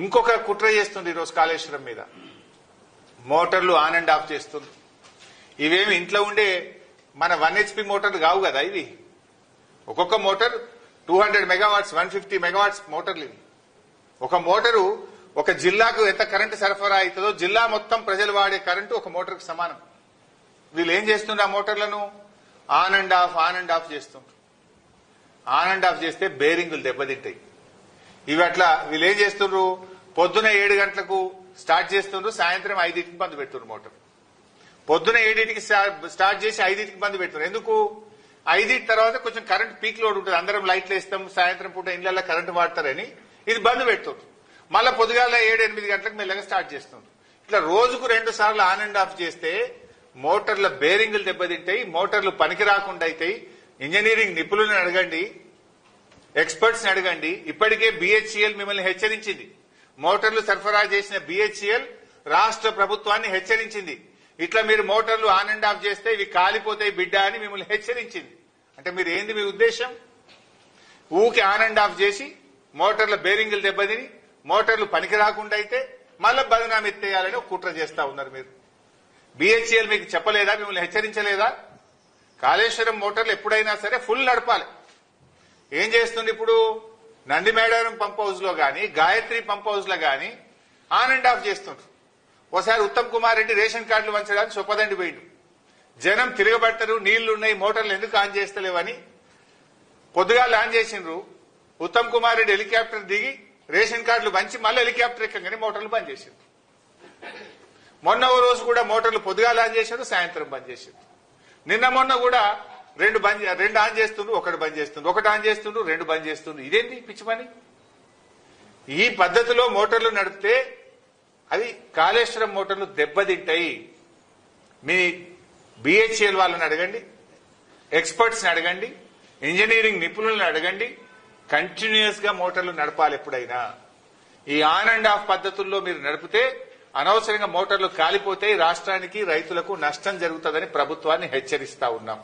ఇంకొక కుట్ర చేస్తుంది ఈరోజు కాళేశ్వరం మీద. మోటార్లు ఆన్ అండ్ ఆఫ్ చేస్తుంది. ఇవేమి ఇంట్లో ఉండే మన 1 HP మోటార్లు కావు కదా ఇవి. ఒక్కొక్క మోటార్ 200 మెగావాట్స్ 150 మెగావాట్స్ మోటార్లు ఇవి. ఒక మోటారు ఒక జిల్లాకు ఎంత కరెంటు సరఫరా అవుతుందో జిల్లా మొత్తం ప్రజలు వాడే కరెంటు ఒక మోటార్కు సమానం. వీళ్ళు ఏం చేస్తుండ్రు? ఆ మోటార్లను ఆన్ అండ్ ఆఫ్ చేస్తుండ్రు. ఆన్ అండ్ ఆఫ్ చేస్తే బేరింగులు దెబ్బతింటాయి. ఇవి అట్లా వీళ్ళు ఏం చేస్తుండ్రు? పొద్దున 7 గంటలకు స్టార్ట్ చేస్తుండ్రు, సాయంత్రం 5కి బంద్ పెడుతుండ్రు మోటార్. పొద్దున 7కి స్టార్ట్ చేసి 5కి బంద్ పెడుతున్నారు. ఎందుకు? 5 తర్వాత కొంచెం కరెంట్ పీక్ లోడ్ ఉంటుంది, అందరం లైట్లు వేస్తాం, సాయంత్రం పూట ఇళ్లలో కరెంటు వాడతారని ఇది బంద్ పెడుతుండ్రు. మళ్ళా పొద్దుగాల 7-8 గంటలకు మెల్లగా స్టార్ట్ చేస్తుండ్రు. ఇట్లా రోజుకు 2 సార్లు ఆన్ అండ్ ఆఫ్ చేస్తే మోటార్ల బేరింగులు దెబ్బతింటాయి, మోటార్లు పనికి రాకుండా అవుతాయి. ఇంజనీరింగ్ నిపుణులను అడగండి, ఎక్స్పర్ట్స్ ని అడగండి. ఇప్పటికే BHEL మిమ్మల్ని హెచ్చరించింది. మోటార్లు సరఫరా చేసిన BHEL రాష్ట్ర ప్రభుత్వాన్ని హెచ్చరించింది. ఇట్లా మీరు మోటార్లు ఆన్ అండ్ ఆఫ్ చేస్తే ఇవి కాలిపోతాయి బిడ్డ అని మిమ్మల్ని హెచ్చరించింది. అంటే మీరు ఏంది మీ ఉద్దేశం? ఊకి ఆన్ అండ్ ఆఫ్ చేసి మోటార్ల బేరింగులు దెబ్బతిని మోటార్లు పనికి రాకుండా అయితే మళ్ళా బదనాం ఎత్తేయాలని ఒక కుట్ర చేస్తా ఉన్నారు మీరు. BHEL మీకు చెప్పలేదా? మిమ్మల్ని హెచ్చరించలేదా? కాళేశ్వరం మోటార్లు ఎప్పుడైనా సరే ఫుల్ నడపాలి. ఏం చేస్తుంది ఇప్పుడు? నందిమేడారం పంప్ హౌస్ లో గాని, గాయత్రి పంప్ హౌస్ లో గాని ఆన్ అండ్ ఆఫ్ చేస్తుండ్రు. ఓసారి ఉత్తమ్ కుమార్ రెడ్డి రేషన్ కార్డులు వంచడానికి చొప్పదండి పోయిండు. జనం తిరగబడతారు, నీళ్లున్నాయి, మోటార్లు ఎందుకు ఆన్ చేస్తలేవని పొద్దుగాలు ఆన్ చేసిండ్రు. ఉత్తమ్ కుమార్ రెడ్డి హెలికాప్టర్ దిగి రేషన్ కార్డులు పంచి మళ్ళీ హెలికాప్టర్ ఎక్కగానే మోటార్లు బంద్ చేసిండ్రు. మొన్న ఓ రోజు కూడా మోటార్లు పొద్దుగాలు ఆన్ చేశారు, సాయంత్రం బంద్ చేసిండ్రు. నిన్న మొన్న కూడా 2 ఆన్ చేస్తుండ్రు, 1 బంద్ చేస్తుండ్రు, 1 ఆన్ చేస్తుండ్రు, 2 బంద్ చేస్తుండ్రు. ఇదేంటి పిచ్చి పని? ఈ పద్ధతిలో మోటార్లు నడిపితే అవి కాళేశ్వరం మోటార్లు దెబ్బతింటాయి. మీ BHEL వాళ్ళని అడగండి, ఎక్స్పర్ట్స్ ని అడగండి, ఇంజనీరింగ్ నిపుణులను అడగండి. కంటిన్యూస్ గా మోటార్లు నడపాలి. ఎప్పుడైనా ఈ ఆన్ అండ్ ఆఫ్ పద్ధతుల్లో మీరు నడిపితే అనవసరంగా మోటార్లు కాలిపోతాయి, రాష్ట్రానికి రైతులకు నష్టం జరుగుతుందని ప్రభుత్వాన్ని హెచ్చరిస్తా ఉన్నాం.